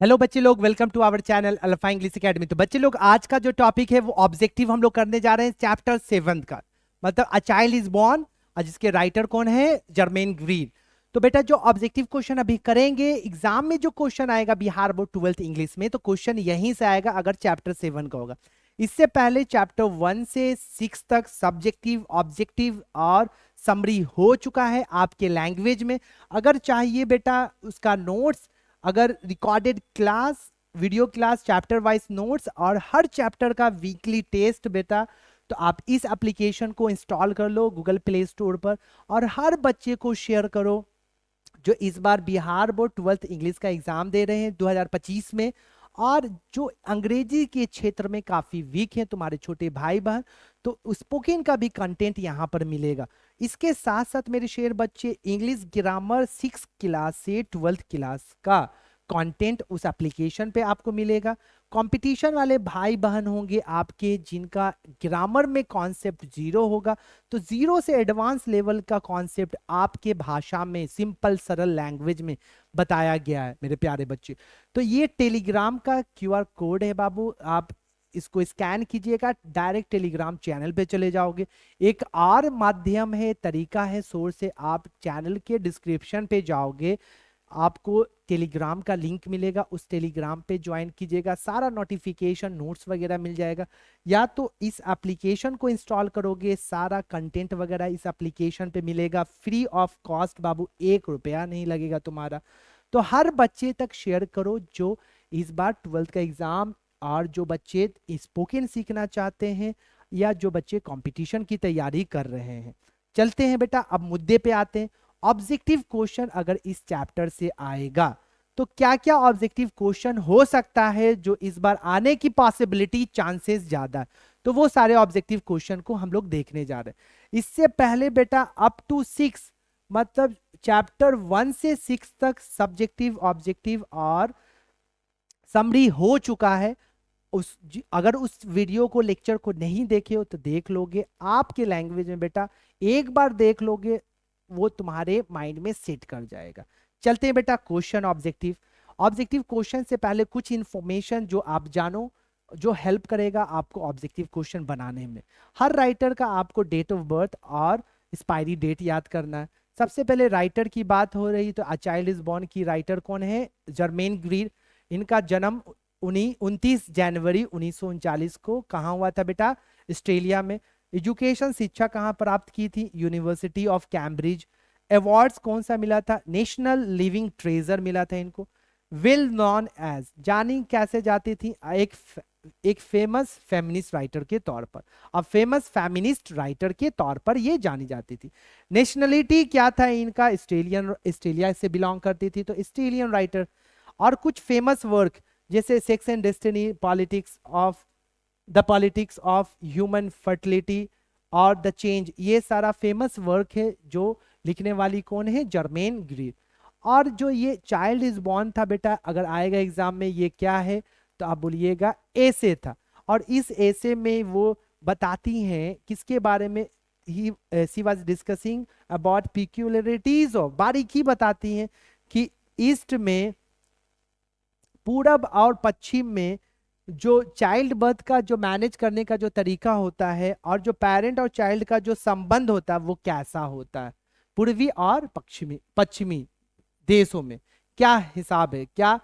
Hello बच्चे लोग, welcome to our channel Alpha English Academy. तो बच्चे लोग, आज का जो टॉपिक है वो ऑब्जेक्टिव हम लोग करने जा रहे हैं चैप्टर 7 का, मतलब अ चाइल्ड इज बॉर्न, और जिसके राइटर कौन है? Germaine Green. तो बेटा जो ऑब्जेक्टिव क्वेश्चन अभी करेंगे एग्जाम में, जो क्वेश्चन आएगा बिहार बोर्ड 12th इंग्लिश में, तो क्वेश्चन यहीं से आएगा अगर चैप्टर 7 का होगा। इससे पहले चैप्टर 1 से 6 तक सब्जेक्टिव, ऑब्जेक्टिव और समरी हो चुका है आपके लैंग्वेज में। अगर चाहिए बेटा उसका नोट्स, अगर recorded class, video class, chapter wise notes और हर चैप्टर का वीकली टेस्ट बेटा, तो आप इस एप्लीकेशन को इंस्टॉल कर लो गूगल प्ले स्टोर पर और हर बच्चे को शेयर करो जो इस बार बिहार बोर्ड 12th इंग्लिश का एग्जाम दे रहे हैं 2025 में, और जो अंग्रेजी के क्षेत्र में काफी वीक हैं तुम्हारे छोटे भाई बहन, तो स्पोकन का भी कंटेंट यहाँ पर मिलेगा। इसके साथ साथ मेरे शेर बच्चे, इंग्लिश ग्रामर 6 क्लास से 12th क्लास का कंटेंट उस एप्लीकेशन पे आपको मिलेगा। कंपटीशन वाले भाई बहन होंगे आपके जिनका ग्रामर में कॉन्सेप्ट जीरो होगा, तो जीरो से एडवांस लेवल का कॉन्सेप्ट आपके भाषा में सिंपल सरल लैंग्वेज में बताया गया है मेरे प्यारे बच्चे। तो ये टेलीग्राम का क्यूआर कोड है बाबू, आप इसको स्कैन कीजिएगा, डायरेक्ट टेलीग्राम चैनल पे चले जाओगे। एक और माध्यम है, तरीका है, सोर्स से आप चैनल के डिस्क्रिप्शन पे जाओगे, आपको टेलीग्राम का लिंक मिलेगा, उस टेलीग्राम पे ज्वाइन कीजिएगा, सारा नोटिफिकेशन नोट्स वगैरह मिल जाएगा। या तो इस एप्लीकेशन को इंस्टॉल करोगे, सारा कंटेंट वगैरह इस एप्लीकेशन पे मिलेगा फ्री ऑफ कॉस्ट बाबू, 1 रुपया नहीं लगेगा तुम्हारा। तो हर बच्चे तक शेयर करो जो इस बार 12th का एग्जाम, और जो बच्चे स्पोकन सीखना चाहते हैं या जो बच्चे कंपटीशन की तैयारी कर रहे हैं। चलते हैं बेटा, अब मुद्दे पे आते हैं। ऑब्जेक्टिव क्वेश्चन अगर इस चैप्टर से आएगा तो क्या क्या ऑब्जेक्टिव क्वेश्चन हो सकता है जो इस बार आने की पॉसिबिलिटी, चांसेस ज्यादा है, तो वो सारे ऑब्जेक्टिव क्वेश्चन को हम लोग देखने जा रहे हैं। इससे पहले बेटा अप टू 6, मतलब चैप्टर 1 से 6 तक सब्जेक्टिव, ऑब्जेक्टिव और समरी हो चुका है। अगर उस वीडियो को, लेक्चर को नहीं देखे हो तो देख लोगे आपके लैंग्वेज में बेटा, एक बार देख लोगे वो तुम्हारे माइंड में सेट कर जाएगा। चलते हैं बेटा क्वेश्चन ऑब्जेक्टिव। ऑब्जेक्टिव क्वेश्चन से पहले कुछ इंफॉर्मेशन जो आप जानो, जो हेल्प करेगा आपको ऑब्जेक्टिव क्वेश्चन बनाने में। हर राइटर का आपको डेट ऑफ बर्थ और एक्सपायरी डेट याद करना है। सबसे पहले राइटर की बात हो रही तो अ चाइल्ड इज बॉर्न की राइटर कौन है? Germaine Greer. इनका जन्म 29 जनवरी 1939 को कहाँ हुआ था बेटा? ऑस्ट्रेलिया में। एजुकेशन, शिक्षा कहाँ प्राप्त की थी? University of Cambridge. अवार्ड्स कौन सा मिला था? नेशनल लिविंग ट्रेजर मिला था इनको। वेल नॉन एज, जानी कैसे जाती थी? एक फेमस फेमिनिस्ट राइटर के तौर पर, अब फेमस फेमिनिस्ट राइटर के तौर पर ये जानी जाती थी। नेशनलिटी क्या था इनका? ऑस्ट्रेलियन, ऑस्ट्रेलिया से बिलोंग करती थी, तो ऑस्ट्रेलियन राइटर। और कुछ फेमस वर्क जैसे sex and destiny, the politics of human fertility और द चेंज, ये सारा फेमस वर्क है जो लिखने वाली कौन है? Germaine Greer. और जो ये चाइल्ड इज बॉर्न था बेटा, अगर आएगा एग्जाम में ये क्या है तो आप बोलिएगा एसे था। और इस एसे में वो बताती हैं किसके बारे में? She was discussing about peculiarities of, बारीकी बताती हैं कि ईस्ट में, पूरब और पश्चिम में जो चाइल्ड बर्थ का जो मैनेज करने का जो तरीका होता है और जो पेरेंट और चाइल्ड का जो संबंध होता है वो कैसा होता है, पूर्वी और पश्चिमी पश्चिमी देशों में क्या हिसाब है, क्या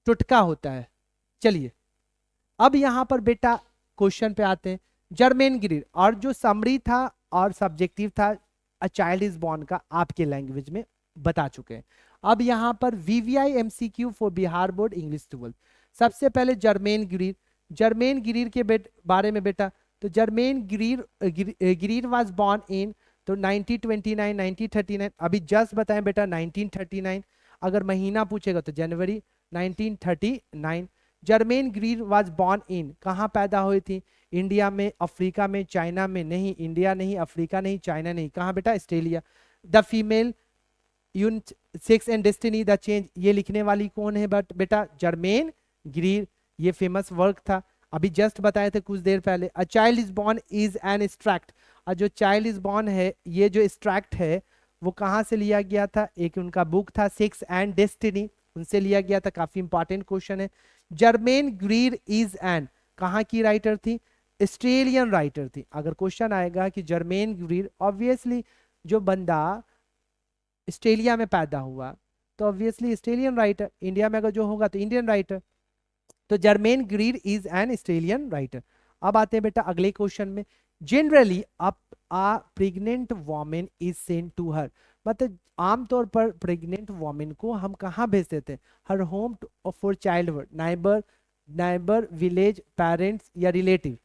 टुटका होता है। चलिए अब यहां पर बेटा क्वेश्चन पे आते हैं। जर्मेन ग्रीर, और जो समरी था और सब्जेक्टिव था अ चाइल्ड इज बॉर्न का, आपके लैंग्वेज में बता चुके हैं। अब यहां पर VVI MCQ for Bihar board English 12। सबसे पहले जर्मेन ग्रीर, जर्मेन ग्रीर के बारे में बेटा, तो Germaine Greer was born in, तो 1929, 1939, अभी जस्ट बताएं बेटा 1939। अगर महीना पूछेगा तो जनवरी 1939। Germaine Greer was born in, कहाँ पैदा हुई थी? इंडिया में, अफ्रीका में, चाइना में? नहीं, इंडिया नहीं, अफ्रीका नहीं, चाइना नहीं, कहाँ बेटा? Australia. The female eunuch sex and destiny, the change, ये लिखने वाली कौन है? बट बेटा जर्मेन ग्रीर, ये फेमस वर्क था, अभी जस्ट बताए थे कुछ देर पहले। A child is born is an extract, और जो चाइल्ड इज बॉर्न है, ये जो एक्सट्रैक्ट है वो कहाँ से लिया गया था? एक उनका बुक था सेक्स एंड डेस्टिनी, उनसे लिया गया था, काफी इंपॉर्टेंट क्वेश्चन है। जर्मेन ग्रीर इज एन, कहाँ की राइटर थी? ऑस्ट्रेलियन राइटर थी। अगर क्वेश्चन आएगा कि जर्मेन ग्रीर, ऑब्वियसली जो बंदा ऑस्ट्रेलिया में पैदा हुआ तो ऑब्वियसली ऑस्ट्रेलियन राइटर, इंडिया में अगर जो होगा तो इंडियन राइटर। तो Germaine Greer is an Australian writer. अब आते हैं बेटा अगले क्वेश्चन में। Generally up a pregnant women is sent to her, मतलब आमतौर पर प्रेग्नेंट वॉमेन को हम कहाँ भेज देते हैं? Her home for child, neighbour, neighbour, village, parents या रिलेटिव।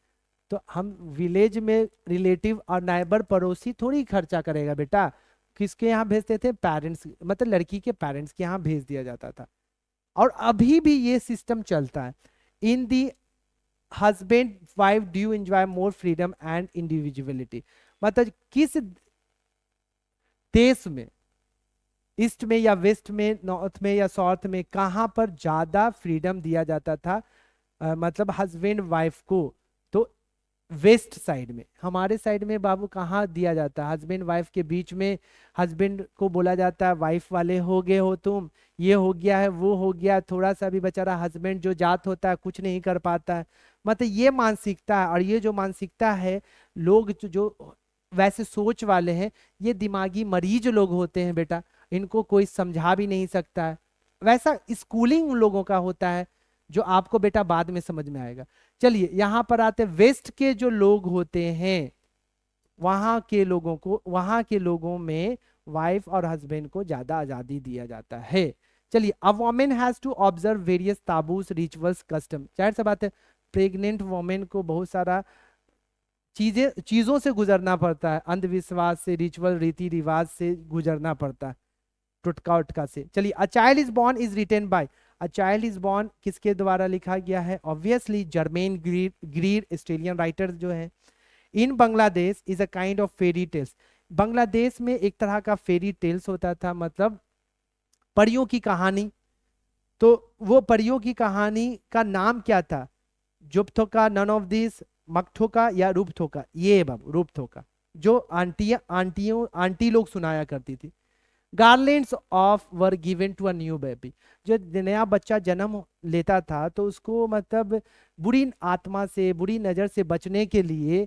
तो हम विलेज में रिलेटिव और नाइबर पड़ोसी थोड़ी खर्चा करेगा बेटा, किसके यहाँ भेजते थे? पेरेंट्स, मतलब लड़की के पेरेंट्स के यहाँ भेज दिया जाता था। और अभी भी ये सिस्टम चलता है। In the husband wife do you enjoy more freedom and individuality, मतलब किस देश में, ईस्ट में या वेस्ट में, नॉर्थ में या साउथ में, कहां पर ज्यादा फ्रीडम दिया जाता था मतलब हस्बैंड वाइफ को? तो वेस्ट साइड में। हमारे साइड में बाबू कहाँ दिया जाता है? हस्बैंड वाइफ के बीच में हस्बैंड को बोला जाता है वाइफ वाले हो गए हो तुम, ये हो गया है वो हो गया, थोड़ा सा भी बेचारा हस्बैंड जो जात होता है कुछ नहीं कर पाता है। मतलब ये मानसिकता है, और ये जो मानसिकता है, लोग जो वैसे सोच वाले हैं, ये दिमागी मरीज लोग होते हैं बेटा, इनको कोई समझा भी नहीं सकता है। वैसा स्कूलिंग उन लोगों का होता है जो आपको बेटा बाद में समझ में आएगा। चलिए यहां पर आते, वेस्ट के जो लोग होते हैं वहां के लोगों को, वहां के लोगों में वाइफ और हस्बैंड को ज्यादा आजादी दिया जाता है। चलिए, a women has to observe various taboos, rituals, custom. जाहिर सी बात है प्रेग्नेंट वोमेन को बहुत सारा चीजों से गुजरना पड़ता है, अंधविश्वास से, रिचुअल, रीति रिवाज से गुजरना पड़ता है, टुटका उटका से। चलिए, a child is born is written by, a child is born किसके द्वारा लिखा गया है? Obviously Germaine Greer, Greer Australian writer जो है। In Bangladesh is a kind of fairy tales, Bangladesh में एक तरह का फेरी टेल्स होता था, मतलब परियों की कहानी। तो वो परियों की कहानी का नाम क्या था? जुप्थोका, नन ऑफ दिस, मकठोका या रूपथोका? ये बाबू रूपथोका, जो आंटी लोग सुनाया करती थी। Garlands of war given to a new baby, जो नया बच्चा जन्म लेता था तो उसको मतलब बुरी आत्मा से, बुरी नजर से बचने के लिए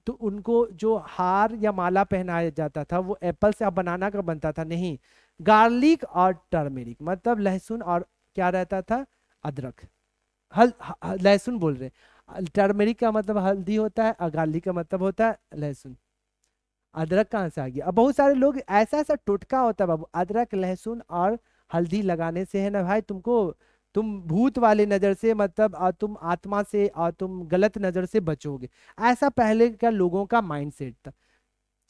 तो उनको जो हार या माला पहनाया जाता था वो एप्पल से, अब बनाना का बनता था नहीं, गार्लिक और टर्मेरिक, मतलब लहसुन और क्या रहता था? अदरक। लहसुन बोल रहे, टर्मेरिक का मतलब हल्दी होता है और गार्लिक का मतलब होता है लहसुन। अदरक कहाँ से आ गया? अब बहुत सारे लोग, ऐसा ऐसा टोटका होता है बाबू, अदरक लहसुन और हल्दी लगाने से है ना भाई तुमको, तुम भूत वाले नजर से, मतलब तुम आत्मा से और तुम गलत नजर से बचोगे। ऐसा पहले का लोगों का माइंडसेट था।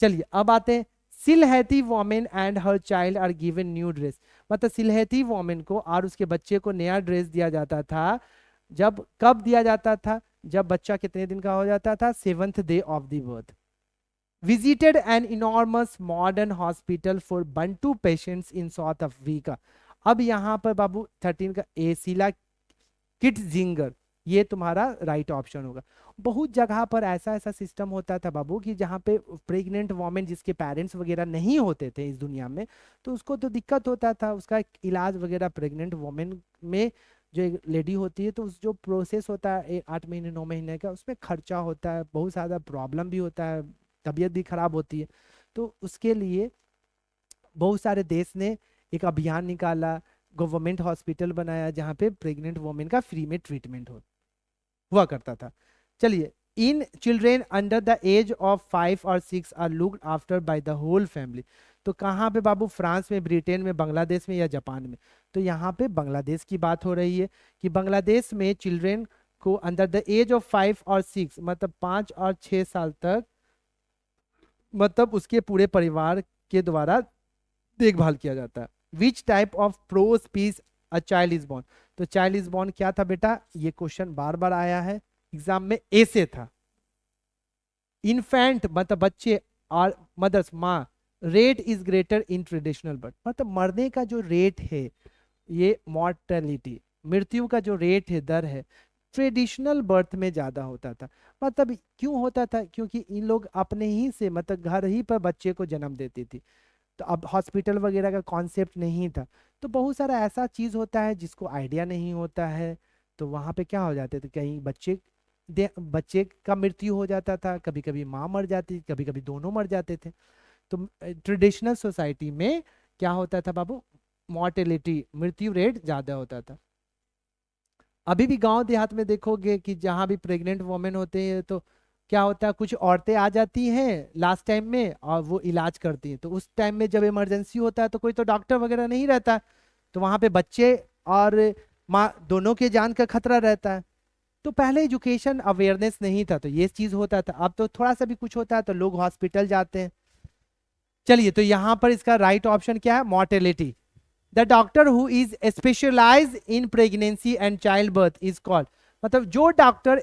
चलिए अब आते हैं, Sylheti women and her child are given new dress, मतलब सिलहती वोमेन को और उसके बच्चे को नया ड्रेस दिया जाता था। जब कब दिया जाता था? जब बच्चा कितने दिन का हो जाता था? 7th day of the birth. visited an enormous modern hospital for Bantu patients in South Africa। अब यहाँ पर बाबू 13 का एसिला किट्जिंगर, ये तुम्हारा राइट ऑप्शन होगा। बहुत जगह पर ऐसा ऐसा सिस्टम होता था बाबू कि जहाँ पे प्रेग्नेंट वोमेन जिसके पेरेंट्स वगैरह नहीं होते थे इस दुनिया में, तो उसको तो दिक्कत होता था, उसका इलाज वगैरह प्रेग्नेंट वोमेन में, जो एक लेडी होती है तो उस जो प्रोसेस होता है 8 महीने 9 महीने का, उसमें खर्चा होता है, बहुत ज़्यादा प्रॉब्लम भी होता है, तबीयत भी खराब होती है। तो उसके लिए बहुत सारे देश ने एक अभियान निकाला, गवर्नमेंट हॉस्पिटल बनाया जहाँ पे प्रेग्नेंट वोमेन का फ्री में ट्रीटमेंट हुआ करता था। चलिए, in children under the age of 5 और 6 are looked after by the whole family. तो कहाँ पे बाबू? फ्रांस में, ब्रिटेन में, बांग्लादेश में या जापान में? तो यहाँ पे बांग्लादेश की बात हो रही है कि बांग्लादेश में चिल्ड्रेन को अंडर द एज ऑफ 5 और 6, मतलब 5 और 6 साल तक, मतलब उसके पूरे परिवार के द्वारा देखभाल किया जाता है। Which type of pro speech a child is born? तो चाइल्ड इज बॉर्न क्या था बेटा? ये क्वेश्चन बार बार आया है एग्जाम में, ए से था। इन्फेंट मतलब बच्चे, और मदर्स माँ, rate is greater in traditional birth, मतलब मरने का जो रेट है, ये मॉर्टेलिटी, मृत्यु का जो रेट है, दर है, ट्रेडिशनल बर्थ में ज्यादा होता था। मतलब क्यों होता था? क्योंकि इन लोग अपने ही से, मतलब घर ही पर बच्चे को जन्म देती थी। तो अब हॉस्पिटल वगैरह का कॉन्सेप्ट नहीं था, तो बहुत सारा ऐसा चीज़ होता है जिसको आइडिया नहीं होता है, तो वहाँ पे क्या हो जाते थे, कहीं बच्चे का मृत्यु हो जाता था, कभी कभी माँ मर जाती, कभी कभी दोनों मर जाते थे। तो ट्रेडिशनल सोसाइटी में क्या होता था बाबू, मॉर्टेलिटी, मृत्यु रेट ज़्यादा होता था। अभी भी गांव देहात में देखोगे कि जहाँ भी प्रेग्नेंट वोमेन होते हैं तो क्या होता है, कुछ औरतें आ जाती हैं लास्ट टाइम में और वो इलाज करती हैं, तो उस टाइम में जब इमरजेंसी होता है तो कोई तो डॉक्टर वगैरह नहीं रहता, तो वहाँ पे बच्चे और माँ दोनों के जान का खतरा रहता है। तो पहले एजुकेशन अवेयरनेस नहीं था, तो ये चीज होता था। अब तो थोड़ा सा भी कुछ होता है तो लोग हॉस्पिटल जाते हैं। चलिए, तो यहाँ पर इसका राइट ऑप्शन क्या है, mortality. The doctor who is specialise in pregnancy and child birth is called, मतलब जो डॉक्टर,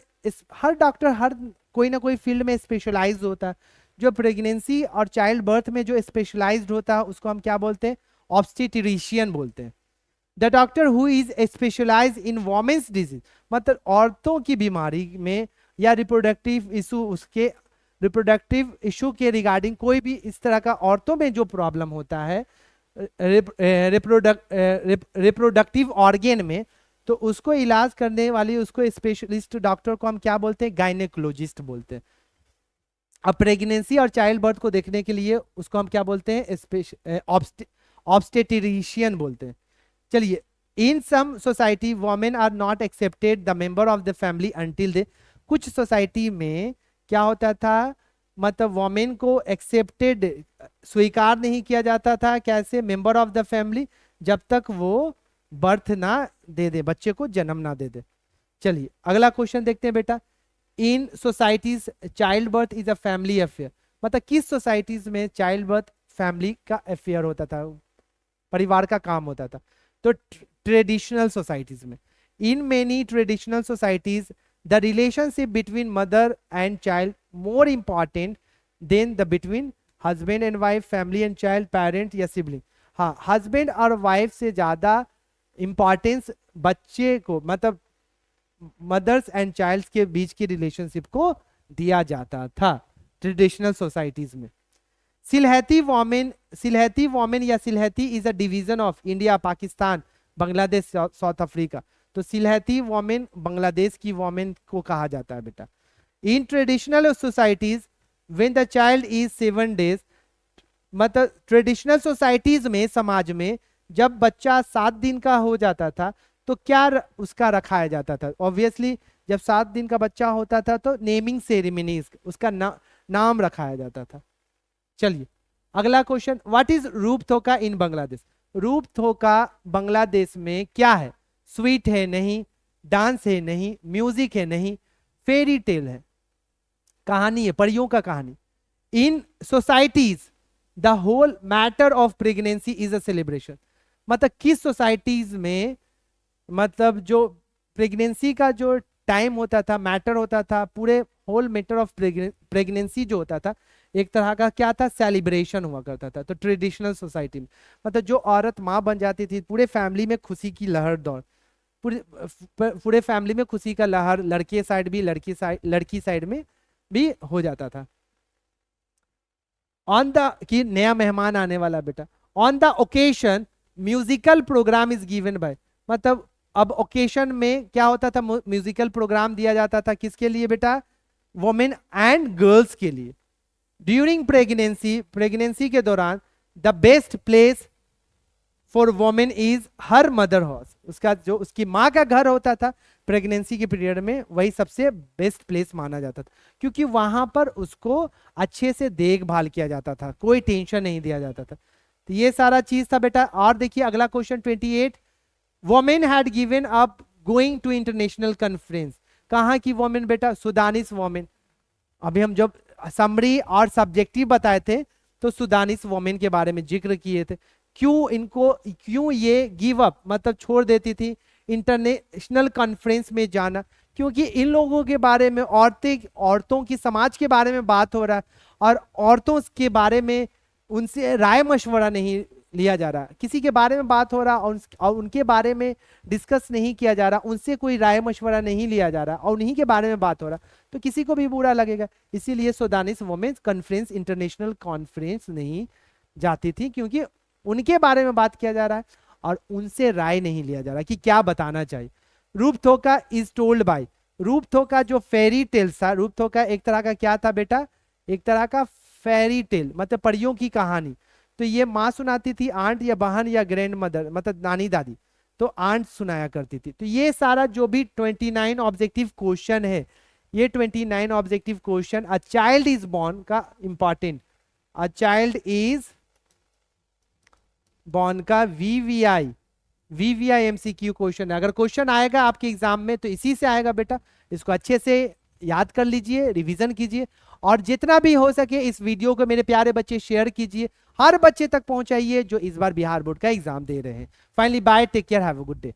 हर डॉक्टर हर कोई ना कोई फील्ड में स्पेशलाइज होता है। जो प्रेगनेंसी और चाइल्ड बर्थ में जो स्पेशलाइज्ड होता है उसको हम क्या बोलते हैं, ऑब्स्टेट्रिशियन बोलते हैं। The doctor who is specialise in women's disease, मतलब औरतों की बीमारी में या रिप्रोडक्टिव इशू के रिगार्डिंग कोई भी इस तरह का औरतों में जो प्रॉब्लम होता है रिप्रोडक्टिव ऑर्गेन में, तो उसको इलाज करने वाली उसको स्पेशलिस्ट डॉक्टर को हम क्या बोलते हैं, गायनेकोलॉजिस्ट बोलते हैं। अब प्रेगनेंसी और चाइल्ड बर्थ को देखने के लिए उसको हम क्या बोलते हैं, ऑब्स्टेट्रिशियन बोलते हैं। चलिए, in some society women are not accepted the member of the family until they, कुछ सोसाइटी में क्या होता था, मतलब वोमेन को एक्सेप्टेड, स्वीकार नहीं किया जाता था, कैसे, मेंबर ऑफ द फैमिली, जब तक वो बर्थ ना दे दे, बच्चे को जन्म ना दे दे। चलिए अगला क्वेश्चन देखते हैं बेटा। In societies child birth is a family affair, मतलब किस सोसाइटीज में चाइल्ड बर्थ फैमिली का अफेयर होता था, परिवार का काम होता था। तो ट्रेडिशनल सोसाइटीज में, in many traditional societies the relationship between mother and child more important than the between husband and wife, family and child, parent या सिबलिंग। हाँ, हस्बैंड और वाइफ से ज्यादा इंपॉर्टेंस बच्चे को, मतलब मदर्स एंड चाइल्ड्स के बीच की रिलेशनशिप को दिया जाता था ट्रेडिशनल सोसाइटीज में। सिलहती वोमेन या Sylheti is a division of India, Pakistan, Bangladesh, South Africa. तो सिलहती वोमेन बांग्लादेश की वोमेन को कहा जाता है बेटा। In traditional societies when the child is 7 days, मतलब ट्रेडिशनल सोसाइटीज में, समाज में जब बच्चा 7 दिन का हो जाता था तो क्या उसका रखाया जाता था, ऑब्वियसली जब 7 दिन का बच्चा होता था तो नेमिंग सेरेमनी उसका नाम रखाया जाता था। चलिए अगला क्वेश्चन, व्हाट इज रूपथोका इन बांग्लादेश। रूपथोका बांग्लादेश में क्या है, स्वीट है नहीं, डांस है नहीं, म्यूजिक है नहीं, फेरी टेल है, कहानी है, परियों का कहानी। In societies the whole matter of pregnancy is a celebration, मतलब किस सोसाइटीज में, मतलब जो प्रेगनेंसी का जो टाइम होता था, मैटर होता था, पूरे होल मैटर ऑफ प्रेगनेंसी जो होता था, एक तरह का क्या था, सेलिब्रेशन हुआ करता था। तो ट्रेडिशनल सोसाइटी में, मतलब जो औरत माँ बन जाती थी, पूरे फैमिली में खुशी की लहर दौड़, पूरे फैमिली में खुशी का लहर, लड़के साइड भी, लड़की साइड में भी हो जाता था। ऑन द, कि नया मेहमान आने वाला बेटा, on the occasion musical programme is given by, मतलब अब ओकेशन में क्या होता था, म्यूजिकल प्रोग्राम दिया जाता था, किसके लिए बेटा, वुमेन एंड गर्ल्स के लिए। ड्यूरिंग प्रेगनेंसी के दौरान the best place for women is her mother house, उसका जो उसकी माँ का घर होता था प्रेगनेंसी के पीरियड में, वही सबसे बेस्ट प्लेस माना जाता था, क्योंकि वहां पर उसको अच्छे से देखभाल किया जाता था, कोई टेंशन नहीं दिया जाता था। तो ये सारा चीज था बेटा। और देखिए अगला question 28, women had given up going to international conference, कहाँ की वोमेन बेटा, सुदानिस वोमेन। अभी हम जब समरी और सब्जेक्टिव बताए थे तो सुदानिस वोमेन के बारे में जिक्र किए थे। क्यों ये गिव अप, मतलब छोड़ देती थी इंटरनेशनल कॉन्फ्रेंस में जाना, क्योंकि इन लोगों के बारे में, औरतों की समाज के बारे में बात हो रहा है और औरतों के बारे में उनसे राय मशवरा नहीं लिया जा रहा, किसी के बारे में बात हो रहा और उनके बारे में डिस्कस नहीं किया जा रहा, उनसे कोई राय मशवरा नहीं लिया जा रहा और उन्हीं के बारे में बात हो रहा, तो किसी को भी बुरा लगेगा। इसीलिए सुदानिस वुमेन्स कॉन्फ्रेंस इंटरनेशनल कॉन्फ्रेंस नहीं जाती थी, क्योंकि उनके बारे में बात किया जा रहा है और उनसे राय नहीं लिया जा रहा कि क्या बताना चाहिए। रूपथोका इज टोल्ड बाय, रूपथोका जो फेरी टेल था, रूपथोका एक तरह का क्या था बेटा, एक तरह का फेरी टेल, मतलब परियों की कहानी। तो ये माँ सुनाती थी, आंट या बहन या ग्रैंड मदर, मतलब नानी दादी, तो आंट सुनाया करती थी। तो ये सारा जो भी 29 ऑब्जेक्टिव क्वेश्चन है, ये 29 objective question a child is born का important, a child is born का वीवीआई एमसीक्यू क्वेश्चन है। अगर क्वेश्चन आएगा आपके एग्जाम में तो इसी से आएगा बेटा, इसको अच्छे से याद कर लीजिए, रिवीजन कीजिए, और जितना भी हो सके इस वीडियो को मेरे प्यारे बच्चे शेयर कीजिए, हर बच्चे तक पहुंचाइए जो इस बार बिहार बोर्ड का एग्जाम दे रहे हैं। Finally bye, take care, have a good day.